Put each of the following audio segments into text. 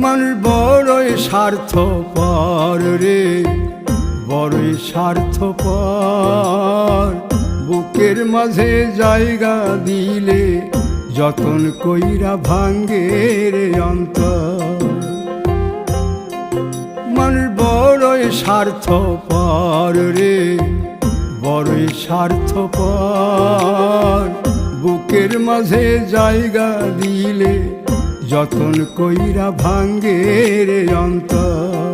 মানুষ বড়ই স্বার্থপর রে, বড়ই স্বার্থপর। বুকের মাঝে জায়গা দিলে যতন কইরা ভাঙ্গে রে অন্তর। মানুষ বড়ই স্বার্থপর রে, বড়ই স্বার্থপর। বুকের মাঝে জায়গা দিলে যতন কইরা ভাঙ্গে রে অন্তর।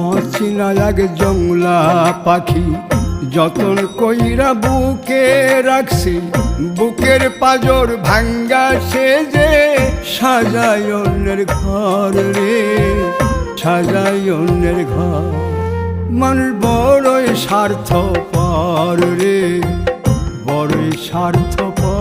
অচিনা এক জংলা পাখি যতন কইরা বুকে রাখছি, বুকের পাজর ভাঙ্গা সে যে সাজায় অন্যের ঘর রে, সাজায় অন্যের ঘর। মানুষ বড়ই স্বার্থপর রে, বড়ই স্বার্থপর।